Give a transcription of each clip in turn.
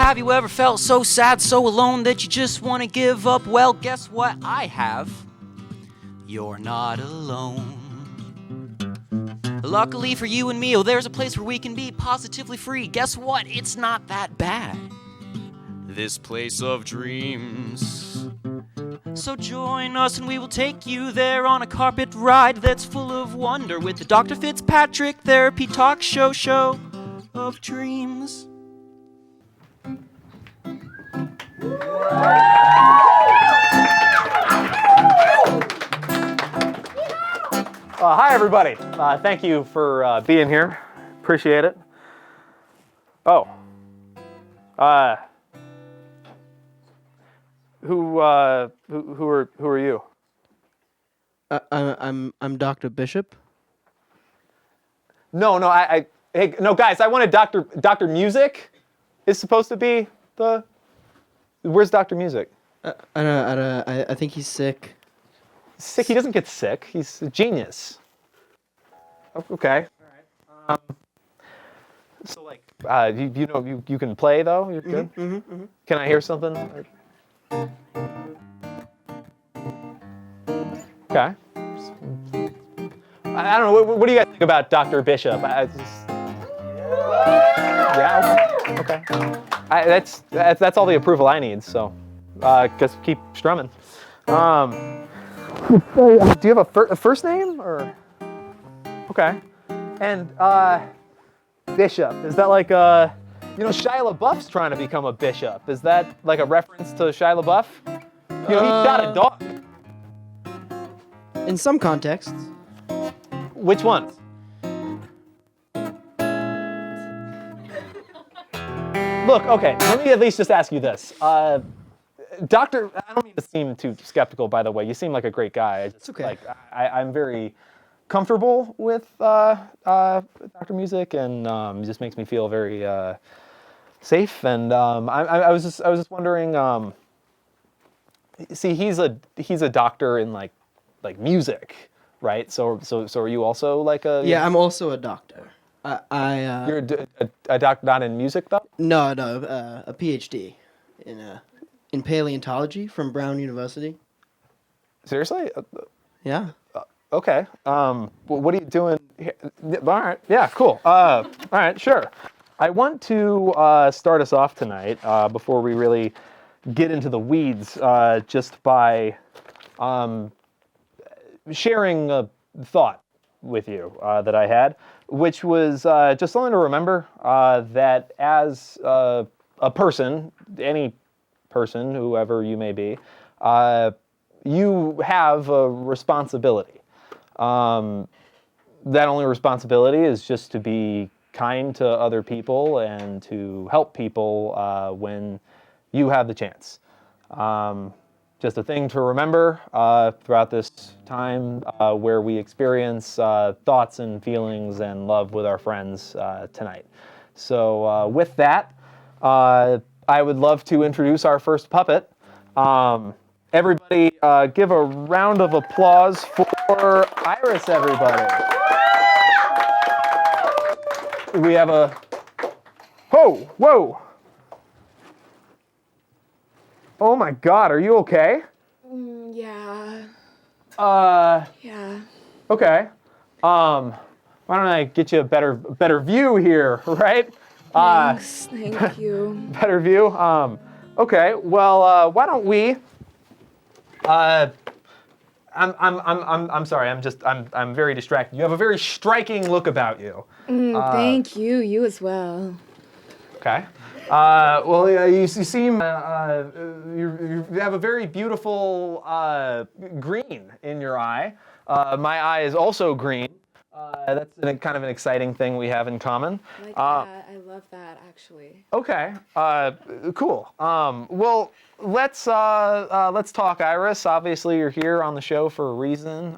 Have you ever felt so sad, so alone that you just want to give up? Well, guess what? I have. You're not alone. Luckily for you and me, oh, there's a place where we can be positively free. Guess what? It's not that bad. This place of dreams. So join us and we will take you there on a carpet ride that's full of wonder with the Dr. Fitzpatrick Therapy Talk Show of dreams. Hi, everybody. Thank you for being here. Appreciate it. Oh. Who are you? I'm Dr. Bishop. No, hey, no, guys, I wanted Dr. Music is supposed to be the. Where's Dr. Music? I think he's sick. Sick? He doesn't get sick. He's a genius. Okay. All right. So like, you can play though. You're good. Mm-hmm. Can I hear something? Okay. I don't know. What do you guys think about Dr. Bishop? Yeah. Okay. That's all the approval I need. So, just keep strumming. Do you have a first name or? Okay. And Bishop, is that like Shia LaBeouf's trying to become a bishop? Is that like a reference to Shia LaBeouf? He shot a dog. In some contexts. Which ones? Look, okay, let me at least just ask you this. Doctor, I don't mean to seem too skeptical, by the way. You seem like a great guy. It's okay. I'm very comfortable with Dr. Music, and it just makes me feel very safe. And I was just wondering. See, he's a doctor in like music, right? So are you also like a? Yeah, I'm also a doctor. You're a doctor, not in music though. No, a PhD in paleontology from Brown University. Seriously? Yeah. Okay. What are you doing here? All right. Yeah, cool. All right, sure. I want to start us off tonight, before we really get into the weeds, just by sharing a thought with you that I had, which was just something to remember, that as a person, any person, whoever you may be, you have a responsibility. That only responsibility is just to be kind to other people and to help people when you have the chance. Just a thing to remember throughout this time where we experience thoughts and feelings and love with our friends tonight. So with that, I would love to introduce our first puppet. Everybody give a round of applause for Iris, everybody. We have a... Whoa! Oh my God, are you okay? Yeah. Yeah. Okay. Why don't I get you a better view here, right? Thanks. Thank you. Better view. Okay. Well, why don't we? I'm sorry. I'm very distracted. You have a very striking look about you. Thank you. You as well. Okay. Well, you seem, you have a very beautiful green in your eye. My eye is also green. That's kind of an exciting thing we have in common. I like that. I love that, actually. Okay. Cool. Well, let's talk, Iris. Obviously, you're here on the show for a reason.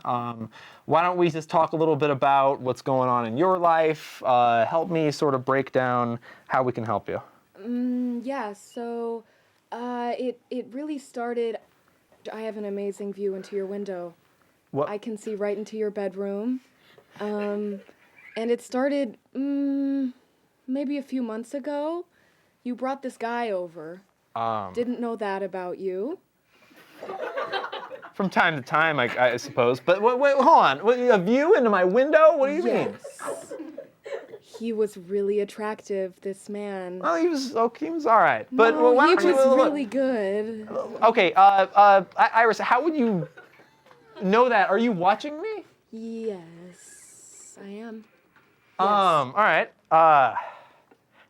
Why don't we just talk a little bit about what's going on in your life? Help me sort of break down how we can help you. Yeah, so it really started. I have an amazing view into your window. What? I can see right into your bedroom. And it started maybe a few months ago. You brought this guy over. Didn't know that about you. From time to time, I suppose. But wait, hold on. A view into my window? What do you mean? Yes. He was really attractive, this man. Well, he was okay. He was all right. But No, why he don't you was look? really good. Okay, Iris, how would you know that? Are you watching me? Yes, I am. All right.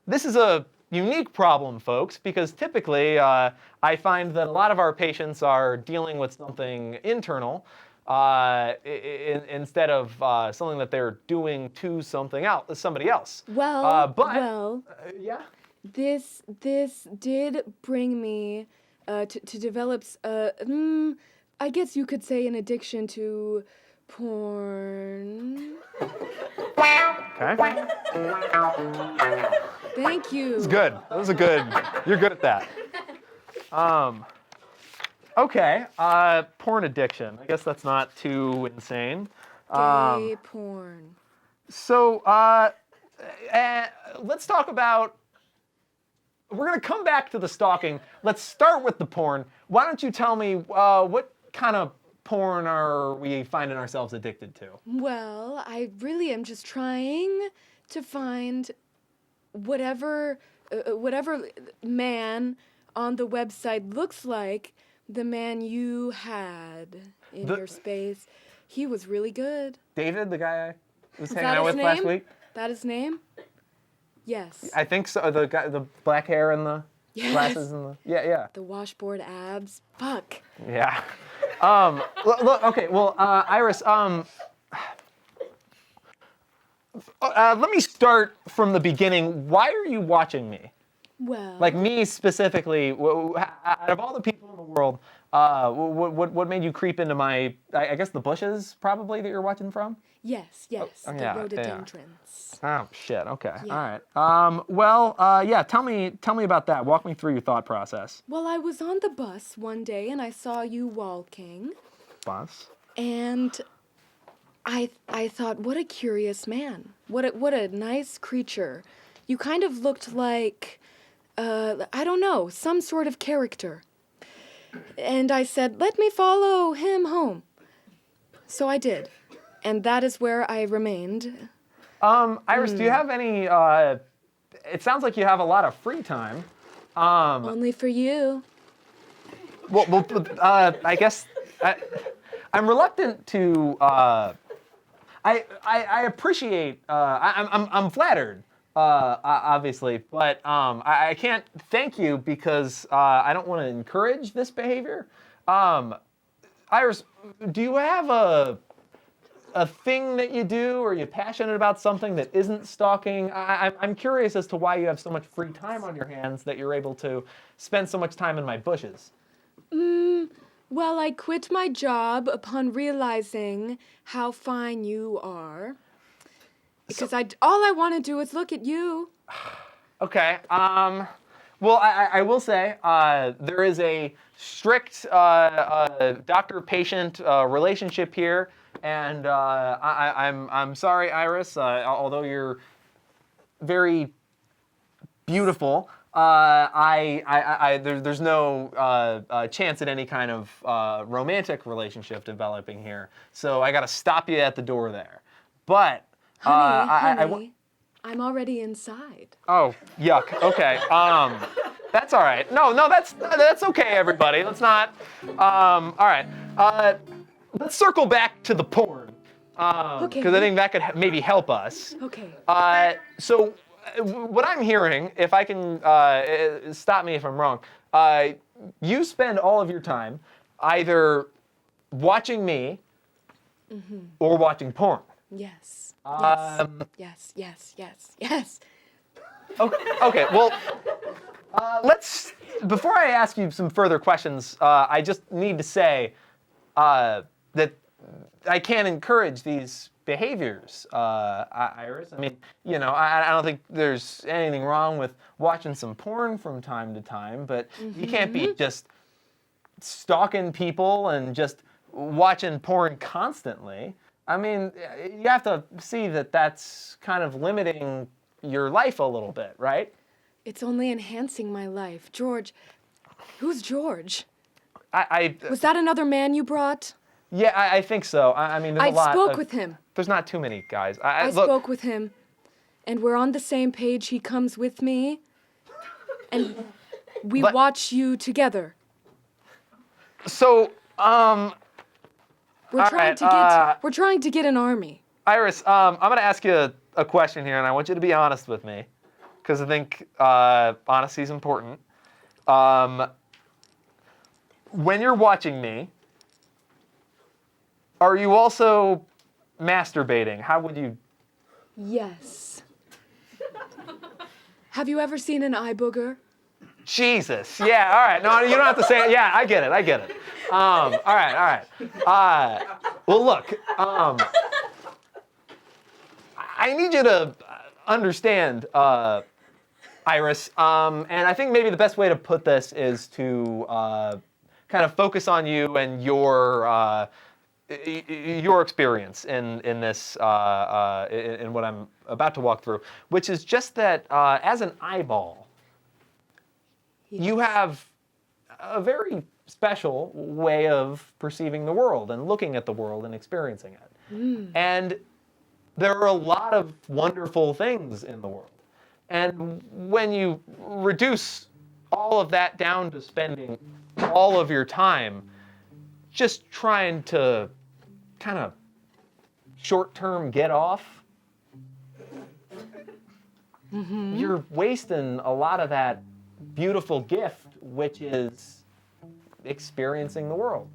This is a unique problem, folks, because typically I find that a lot of our patients are dealing with something internal instead of something that they're doing to somebody else. Well, Yeah. this did bring me to develop, I guess you could say, an addiction to porn. Okay. Thank you. It's good. That was a good. You're good at that. Okay. Porn addiction. I guess that's not too insane. Gay porn. So let's talk about. We're gonna come back to the stalking. Let's start with the porn. Why don't you tell me what kind of porn are we finding ourselves addicted to? Well, I really am just trying to find whatever man on the website looks like the man you had in your space. He was really good. David, the guy I was Is hanging that out his with last name? week. That his name? Yes. I think so. The guy, the black hair and the Yes. glasses and the yeah. The washboard abs. Fuck. Yeah. Look, okay, well, Iris, let me start from the beginning. Why are you watching me? Well. Like me specifically, out of all the people in the world, what made you creep into my, I guess the bushes probably that you're watching from? Yes. The yeah. rhododendrons. Oh, shit, okay, Yeah. all right. Yeah, tell me about that. Walk me through your thought process. Well, I was on the bus one day and I saw you walking. Boss? And I thought, what a curious man. What a nice creature. You kind of looked like, I don't know, some sort of character. And I said, let me follow him home. So I did. And that is where I remained. Iris, do you have any, it sounds like you have a lot of free time. Only for you. Well, I guess I'm reluctant to. I appreciate. I'm flattered, obviously, but I can't thank you because I don't want to encourage this behavior. Iris, do you have a thing that you do, or are you passionate about something that isn't stalking? I'm curious as to why you have so much free time on your hands that you're able to spend so much time in my bushes. Well, I quit my job upon realizing how fine you are. Because all I want to do is look at you. Okay. Well, I will say there is a strict doctor-patient relationship here, and I'm sorry, Iris. Although you're very beautiful, there's no chance at any kind of romantic relationship developing here. So I got to stop you at the door there. But Honey, I'm already inside. Oh, yuck. Okay. That's all right. No, that's okay, everybody. Let's not. All right. Let's circle back to the porn. Okay. Because I think that could maybe help us. Okay. So, what I'm hearing, if I can stop me if I'm wrong, you spend all of your time either watching me or watching porn. Yes. Yes. Okay. Well, before I ask you some further questions, I just need to say that I can't encourage these behaviors, Iris. I mean, I don't think there's anything wrong with watching some porn from time to time, but you can't be just stalking people and just watching porn constantly. I mean, you have to see that that's kind of limiting your life a little bit, right? It's only enhancing my life. George, who's George? I Was that another man you brought? yeah, I think so. I mean, there's I a lot. spoke with him. There's not too many guys. I look, spoke with him, and we're on the same page. He comes with me, and we watch you together. So, We're trying to get an army. Iris, I'm going to ask you a question here, and I want you to be honest with me, because I think honesty is important. When you're watching me, are you also masturbating? How would you? Yes. Have you ever seen an eye booger? Jesus. Yeah. All right. No, you don't have to say it. Yeah, I get it. All right. Well, look. I need you to understand, Iris, and I think maybe the best way to put this is to kind of focus on you and your experience in this in what I'm about to walk through, which is just that as an eyeball, you have a very special way of perceiving the world and looking at the world and experiencing it. And there are a lot of wonderful things in the world. And when you reduce all of that down to spending all of your time just trying to kind of short-term get off, you're wasting a lot of that beautiful gift, which is experiencing the world.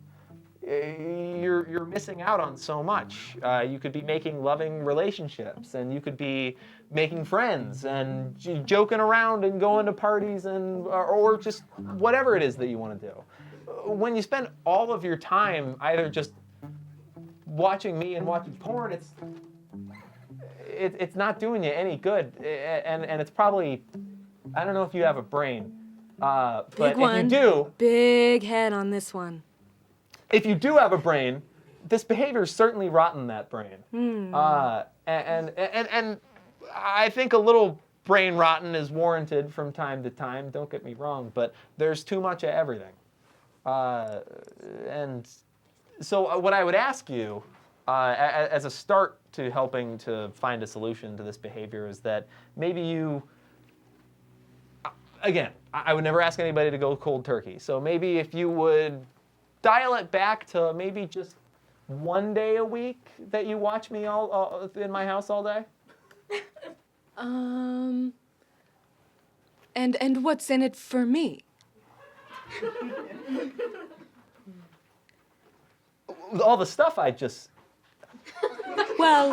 You're missing out on so much. You could be making loving relationships, and you could be making friends and joking around and going to parties or just whatever it is that you want to do. When you spend all of your time either just watching me and watching porn, it's not doing you any good, and it's probably, I don't know if you have a brain, but if you do, big head on this one. If you do have a brain, this behavior is certainly rotten that brain. And I think a little brain rotten is warranted from time to time, don't get me wrong, but there's too much of everything. And so what I would ask you, as a start to helping to find a solution to this behavior, is that maybe you, again, I would never ask anybody to go cold turkey, so maybe if you would dial it back to maybe just one day a week that you watch me all in my house all day. And what's in it for me? All the stuff I just. Well,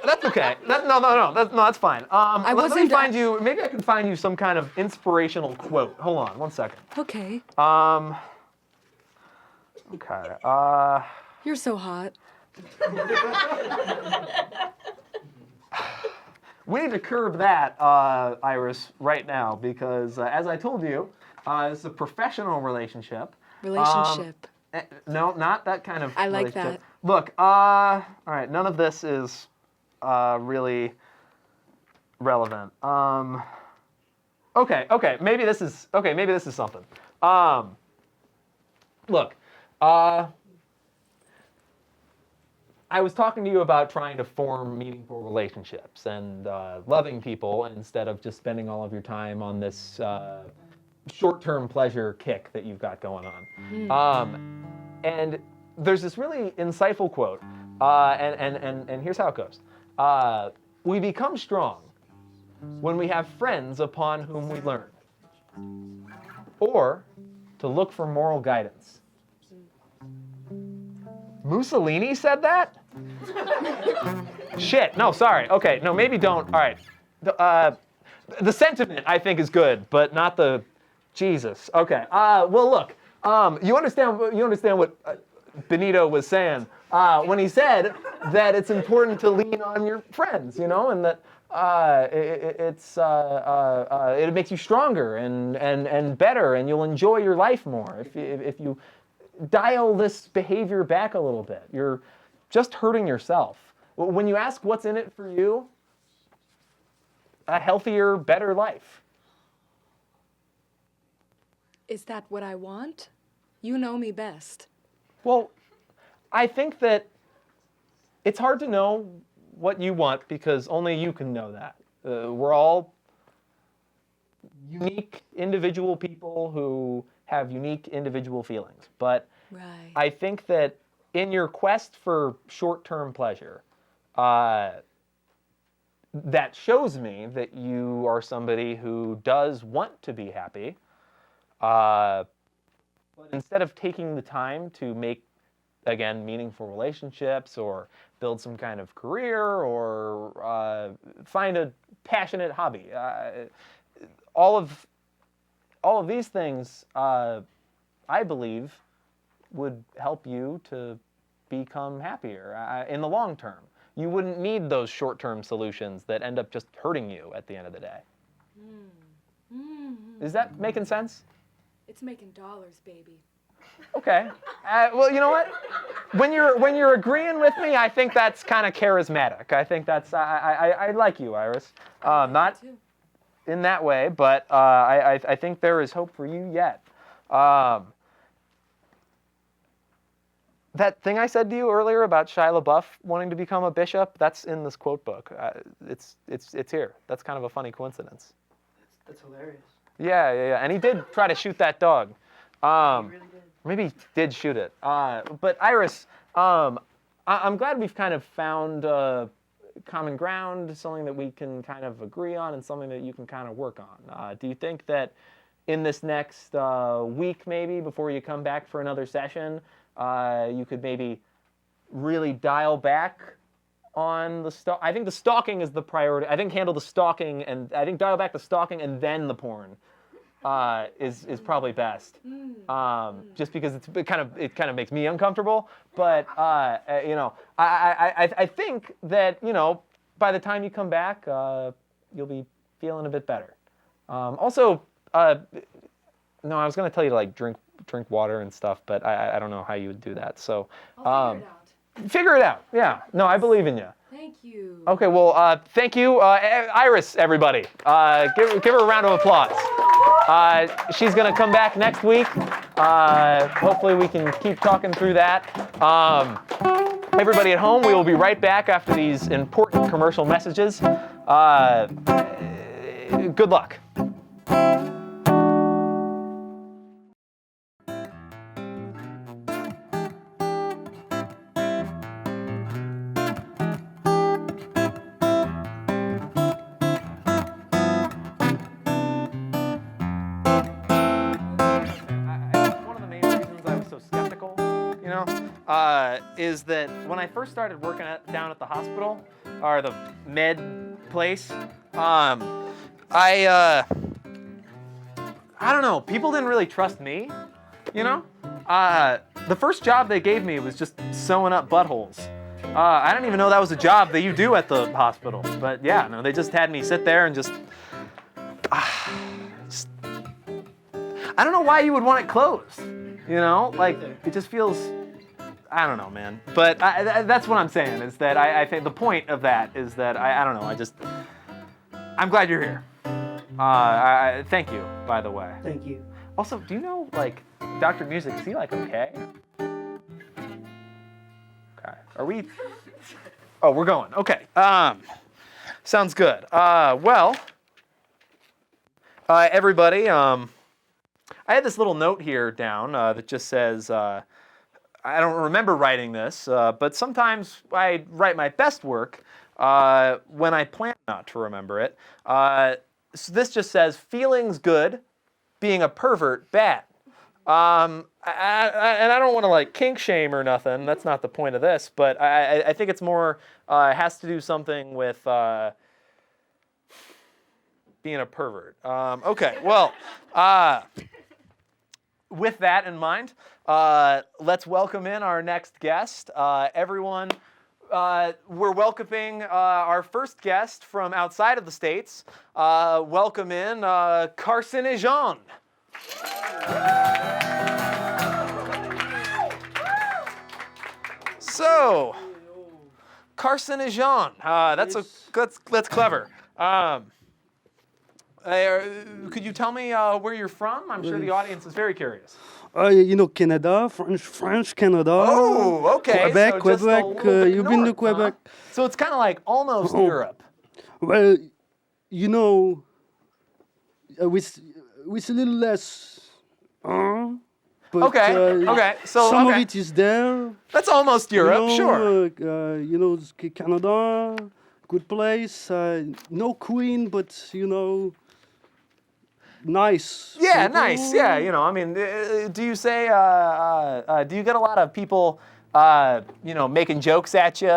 that's okay. That's fine. Let me find you. Maybe I can find you some kind of inspirational quote. Hold on, 1 second. Okay. Okay. You're so hot. We need to curb that, Iris, right now, because as I told you, it's a professional relationship. Relationship. No, not that kind of I like relationship. that. Look, all right, none of this is really relevant. Okay, maybe this is something. Look, I was talking to you about trying to form meaningful relationships and loving people instead of just spending all of your time on this short-term pleasure kick that you've got going on. And there's this really insightful quote, and here's how it goes. We become strong when we have friends upon whom we learn, or to look for moral guidance. Mussolini said that? Shit, no, sorry. Okay, no, maybe don't. All right. The sentiment, I think, is good, but not the Jesus. Okay. Well, look, you understand what Benito was saying when he said that it's important to lean on your friends, and that it makes you stronger and better, and you'll enjoy your life more if you dial this behavior back a little bit. You're just hurting yourself. When you ask what's in it for you, a healthier, better life. Is that what I want? You know me best. Well, I think that it's hard to know what you want because only you can know that. We're all unique individual people who have unique individual feelings. But Right. I think that in your quest for short-term pleasure, that shows me that you are somebody who does want to be happy. But instead of taking the time to make, again, meaningful relationships or build some kind of career or find a passionate hobby, all of these things, I believe, would help you to become happier in the long term. You wouldn't need those short-term solutions that end up just hurting you at the end of the day. Is that making sense? It's making dollars, baby. Okay. Well, you know what? When you're agreeing with me, I think that's kind of charismatic. I think that's I like you, Iris. Not too. in that way, but I think there is hope for you yet. That thing I said to you earlier about Shia LaBeouf wanting to become a bishop, that's in this quote book. It's here. That's kind of a funny coincidence. That's hilarious. Yeah. And he did try to shoot that dog. He really did. Maybe he did shoot it. But Iris, I'm glad we've kind of found common ground, something that we can kind of agree on and something that you can kind of work on. Do you think that in this next week, maybe, before you come back for another session, you could maybe really dial back on the I think the stalking is the priority. I think handle the stalking, and I think dial back the stalking and then the porn is probably best. Just because it kind of makes me uncomfortable. But I think that by the time you come back, you'll be feeling a bit better. Also, no, I was going to tell you to like drink water and stuff, but I don't know how you would do that. So I'll figure it out. figure it out. Yeah. No, I believe in you. Thank you. Okay. Well, thank you, Iris. Everybody, give her a round of applause. She's gonna come back next week. Hopefully, we can keep talking through that. Everybody at home, we will be right back after these important commercial messages. Good luck. Is that when I first started working down at the hospital, or the med place, I don't know, people didn't really trust me, The first job they gave me was just sewing up buttholes. I didn't even know that was a job that you do at the hospital, but yeah, no, they just had me sit there and just I don't know why you would want it closed, like, it just feels, I don't know, man. But that's what I'm saying, is that I think the point of that is that, I don't know, I'm glad you're here. Thank you, by the way. Thank you. Also, do you know, like, Dr. Music, is he, like, okay? Okay. Are we? Oh, we're going. Okay. Sounds good. Well, everybody, I had this little note here down that just says, I don't remember writing this, but sometimes I write my best work when I plan not to remember it. So this just says, feelings good, being a pervert bad. And I don't want to like kink shame or nothing. That's not the point of this. But I think it's more has to do something with being a pervert. Okay, well, with that in mind, let's welcome in our next guest. Everyone, we're welcoming our first guest from outside of the States. Welcome in Carcino-Jean. So, Carcino-Jean, that's clever. Could you tell me where you're from? I'm sure the audience is very curious. Canada, French Canada. Oh, okay. Quebec, so just a Quebec. little bit You've been to north, huh? Quebec. So it's kind of like almost Oh. Europe. Well, with a little less. But, Okay, okay. So some okay. of it is there. That's almost Europe, sure. Canada, good place. No queen, but nice. Yeah, simple. nice. Yeah, I mean, do you say, do you get a lot of people, making jokes at you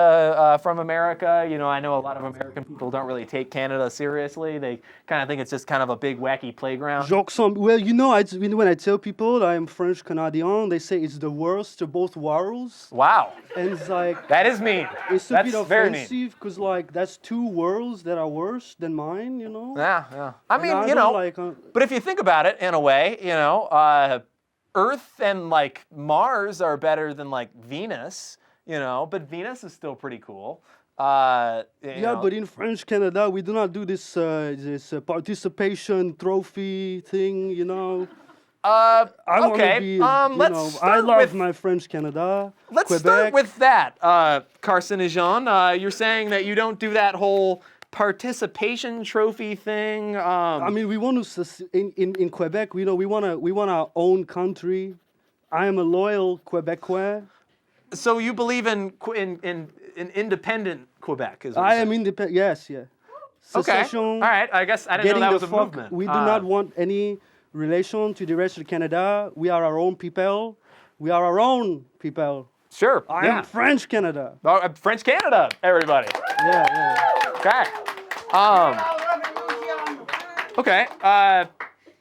from America? I know a lot of American people don't really take Canada seriously. They kind of think it's just kind of a big wacky playground. Jokes on. Well, when I tell people I'm French Canadian, they say it's the worst of both worlds. Wow, And it's like that is mean. it's a That's bit very mean. offensive because that's two worlds that are worse than mine. Yeah. I mean, I don't like, but if you think about it in a way, Earth and like Mars are better than like Venus, but Venus is still pretty cool. But in French Canada, we do not do this participation trophy thing. I wanna Okay. be, Let's I start love with my French Canada. let's Quebec. start with that, Carcino-Jean. You're saying that you don't do that whole participation trophy thing. I mean, we want to in Quebec. We want our own country. I am a loyal Québécois. So you believe in independent Quebec? Is what I you're am saying. independent. Yes, yeah. Okay. Secession, All right. I guess I didn't know getting that the was a fuck. movement. We do not want any relation to the rest of Canada. We are our own people. We are our own people. Sure. I yeah. am French Canada. Oh, French Canada, everybody. Yeah. Okay. Okay.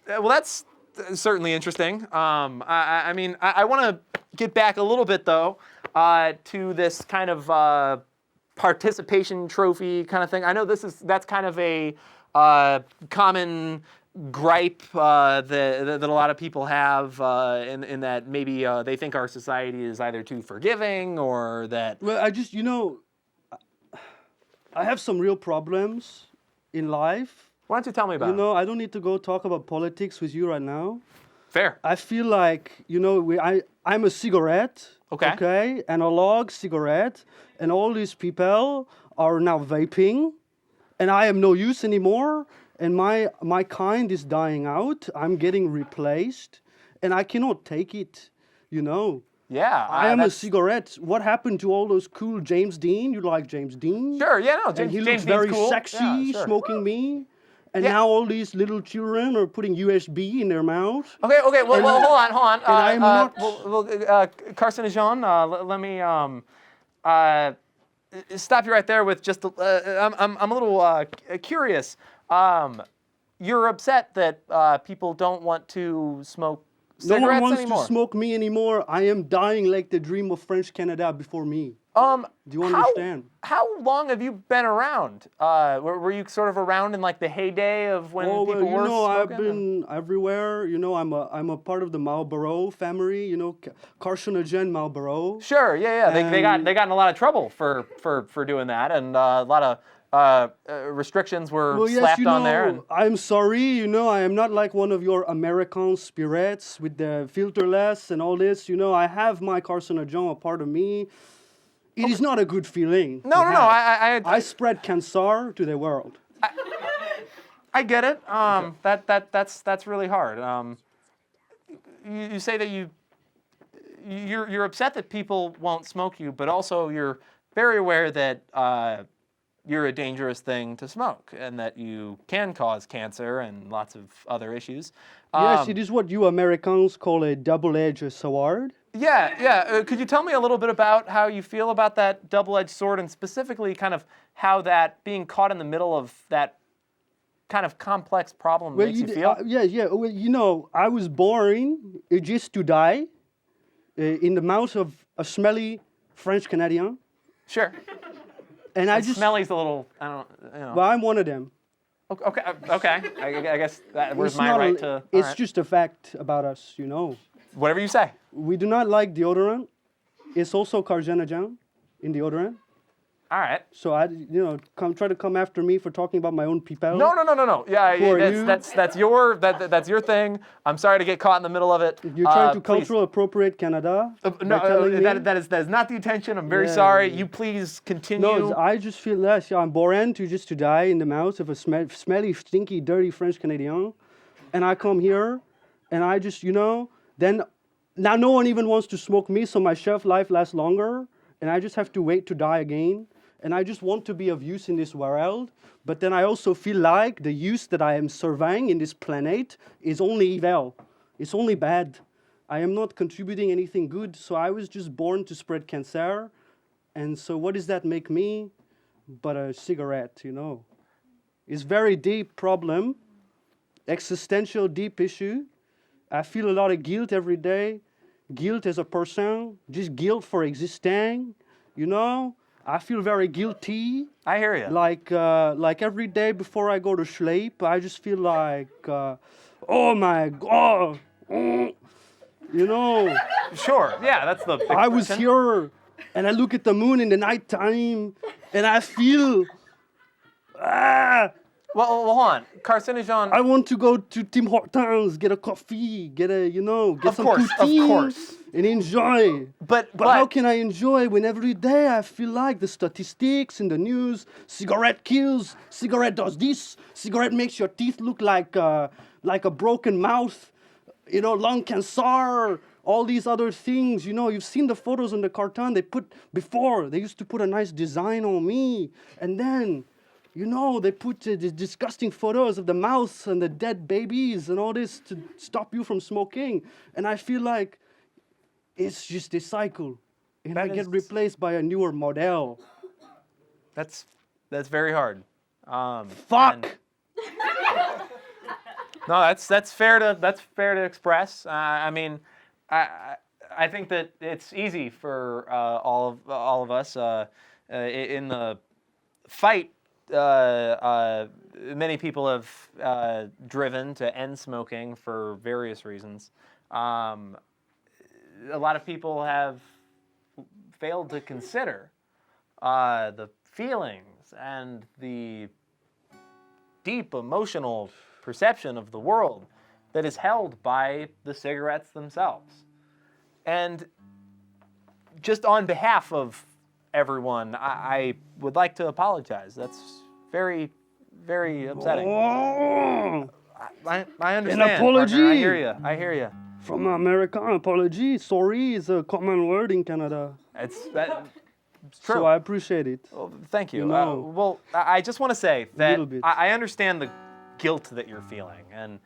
Well, that's certainly interesting. I mean, I want to get back a little bit though to this kind of participation trophy kind of thing. I know that's kind of a common gripe that a lot of people have in that maybe they think our society is either too forgiving or that. Well, I have some real problems in life. Why don't you tell me about it? I don't need to go talk about politics with you right now. Fair. I feel like, I'm a cigarette. Okay. Okay, analog cigarette, and all these people are now vaping, and I am no use anymore, and my kind is dying out. I'm getting replaced, and I cannot take it, Yeah. I am a cigarette. What happened to all those cool James Dean? You like James Dean? Sure. Yeah. No. And James, he James looks Dean's very cool. sexy, Yeah, sure. smoking me. And Yeah. now all these little children are putting USB in their mouth. Okay. Well, hold on. I'm not- Carcino-Jean, let me stop you right there with just. I'm a little curious. You're upset that people don't want to smoke No cigarettes one wants anymore. to smoke me anymore. I am dying like the dream of French Canada before me. Do you understand? How long have you been around? Were you sort of around in like the heyday of when people were I've smoking? been everywhere. I'm a part of the Marlboro family. Carcino-Jean Marlboro. Sure, yeah. They got in a lot of trouble for doing that, and a lot of restrictions were slapped on there. And I'm sorry. I am not like one of your American spirits with the filterless and all this. I have my Carcino-Jean, a part of me. It is not a good feeling. No. I spread cancer to the world. I get it. That's really hard. You say that you're upset that people won't smoke you, but also you're very aware that you're a dangerous thing to smoke and that you can cause cancer and lots of other issues. Yes, it is what you Americans call a double-edged sword. Yeah. Could you tell me a little bit about how you feel about that double-edged sword, and specifically kind of how that being caught in the middle of that kind of complex problem makes you feel? Yeah. Well, I was born just to die in the mouth of a smelly French Canadian. Sure. And Smelly's a little, I don't know. Well, I'm one of them. Okay. I guess that was It's my not right to. It's all right. just a fact about us, Whatever you say. We do not like deodorant. It's also carcinogen in deodorant. All right. So try to come after me for talking about my own people. No. Yeah, Who are you? that's your thing. I'm sorry to get caught in the middle of it. You're trying to Please. cultural appropriate Canada. No, by telling me? that is not the intention. I'm very Yeah, sorry. yeah. You please continue. No, I just feel less. Yeah, I'm boring to die in the mouth of a smelly, stinky, dirty French Canadian, and I come here, and I just then now no one even wants to smoke me, so my shelf life lasts longer, and I just have to wait to die again. And I just want to be of use in this world, but then I also feel like the use that I am surveying in this planet is only evil. It's only bad. I am not contributing anything good, so I was just born to spread cancer. And so what does that make me but a cigarette, It's very deep problem, existential deep issue. I feel a lot of guilt every day, guilt as a person, just guilt for existing, I feel very guilty. I hear you. Like every day before I go to sleep, I just feel like, oh my God, Sure. Yeah, that's the big I was question. here, and I look at the moon in the nighttime, and I feel, Well, hold on. Carcino-Jean. I want to go to Tim Hortons, get a coffee, get Of some course, of poutine, course. and enjoy. But how can I enjoy when every day I feel like the statistics in the news, cigarette kills, cigarette does this, cigarette makes your teeth look like a broken mouth, lung cancer, all these other things, you've seen the photos on the carton they used to put a nice design on me, and then, they put the disgusting photos of the mouth and the dead babies and all this to stop you from smoking, and I feel like it's just a cycle, and I get replaced by a newer model. That's very hard. Fuck! No, that's fair to express. I mean, I think that it's easy for all of us in the fight. Many people have driven to end smoking for various reasons. A lot of people have failed to consider the feelings and the deep emotional perception of the world that is held by the cigarettes themselves. And just on behalf of everyone, I would like to apologize. That's very, very upsetting. Oh, I understand. an apology. Partner. I hear you. From American, apology. Sorry is a common word in Canada. It's true. So I appreciate it. Well, thank you. No. Well, I just want to say that Little bit. I understand the guilt that you're feeling, and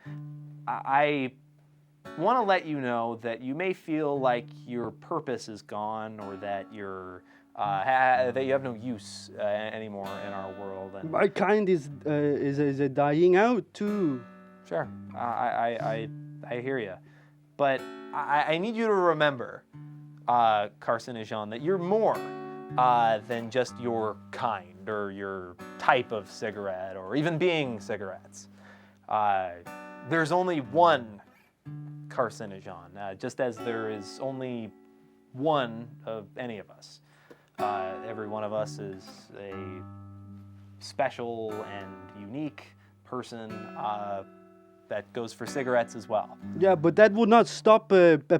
I want to let you know that you may feel like your purpose is gone, or that that you have no use anymore in our world. And My kind is dying out too. sure, I hear you, but I need you to remember, Carcino-Jean, that you're more than just your kind or your type of cigarette or even being cigarettes. There's only one Carcino-Jean, just as there is only one of any of us. Every one of us is a special and unique person that goes for cigarettes as well. Yeah, but that would not stop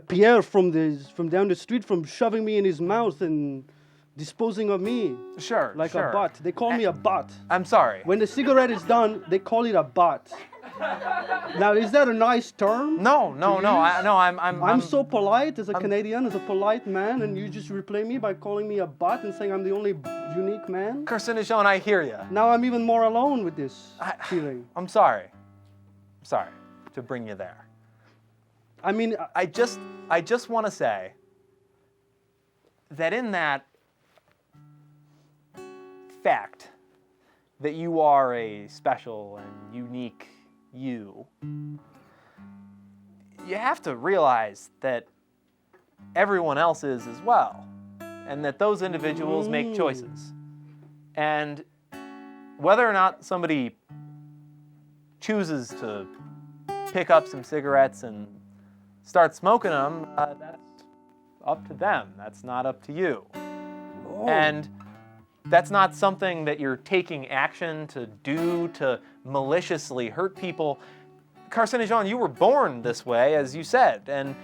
Pierre from down the street from shoving me in his mouth and disposing of me Sure, like sure. a butt. They call me a butt. I'm sorry. When the cigarette is done, they call it a butt. Now, is that a nice term? No. I'm so polite as a Canadian, as a polite man, and you just replay me by calling me a butt and saying I'm the only unique man? Carcino-Jean, I hear you. Now I'm even more alone with this feeling. I'm sorry. I'm sorry to bring you there. I mean, I just want to say that in that fact that you are a special and unique you have to realize that everyone else is as well, and that those individuals make choices. And whether or not somebody chooses to pick up some cigarettes and start smoking them, that's up to them. That's not up to you. oh, And that's not something that you're taking action to do to maliciously hurt people. Carcino-Jean, you were born this way, as you said, and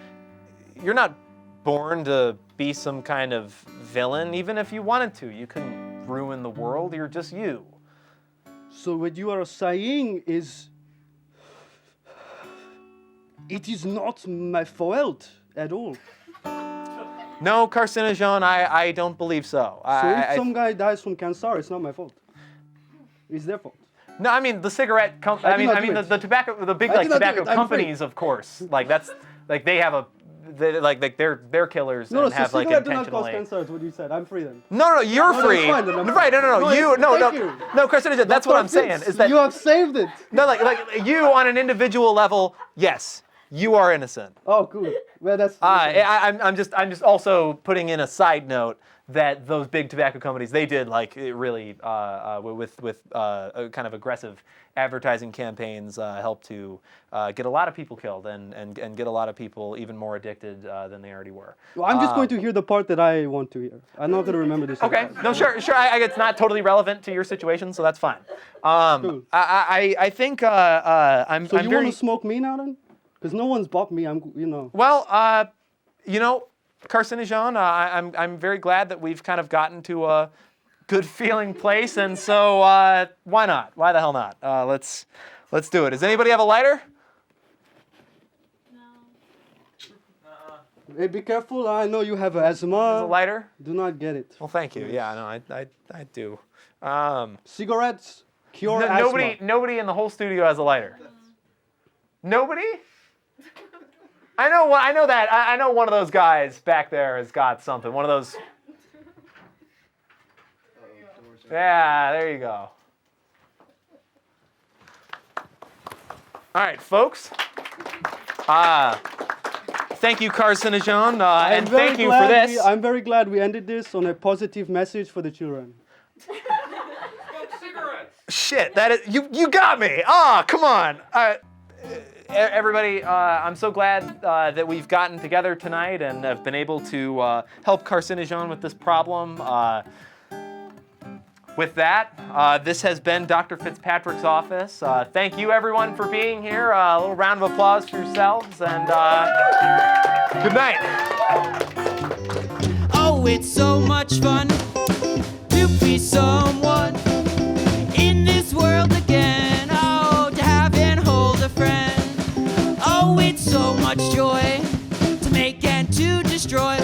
you're not born to be some kind of villain, even if you wanted to. You couldn't ruin the world, you're just you. So what you are saying is, it is not my fault at all. No, Carcino-Jean, I don't believe so. So if some guy dies from cancer, it's not my fault. It's their fault. No, I mean the cigarette company. I mean the tobacco, the big like tobacco companies, of course. Like that's like they have a, they're killers No, and so have like cigarette do not cause intentionally. cancer, is what you said. I'm free then. No, you're No, that's free. fine, then I'm Right? No, No, you no thank you. Carcino-Jean, that's what I'm saying. Is that you have saved it. no, like you on an individual level, yes, you are innocent. Oh, cool. Well, that's. I'm just also putting in a side note that those big tobacco companies, they did like it really with kind of aggressive advertising campaigns help to get a lot of people killed and get a lot of people even more addicted than they already were. Well, I'm just going to hear the part that I want to hear. I'm not going to remember this. Okay, no, sure. It's not totally relevant to your situation, so that's fine. Cool. I think I'm. So I'm you very, want to smoke me now then? Because no one's bought me. I'm. Well, Carcino-Jean, I'm very glad that we've kind of gotten to a good feeling place, and so why not? Why the hell not? Let's do it. Does anybody have a lighter? Hey, be careful. I know you have asthma. A lighter? Do not get it. Well, thank you. Yeah, no, I do. Cigarettes cure asthma. Nobody in the whole studio has a lighter. Nobody? I know that. I know one of those guys back there has got something. One of those. Yeah, there you go. All right, folks. Thank you, Carcino-Jean, and thank you for this. I'm very glad we ended this on a positive message for the children. Shit, that is you got me. Come on. Everybody, I'm so glad that we've gotten together tonight and have been able to help Carcino-Jean with this problem. With that, this has been Dr. Fitzpatrick's office. Thank you, everyone, for being here. A little round of applause for yourselves, and good night. Oh, it's so much fun to be someone in this world again. Oh, to have and hold a friend. Oh, it's so much joy to make and to destroy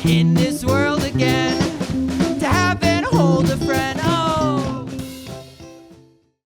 in this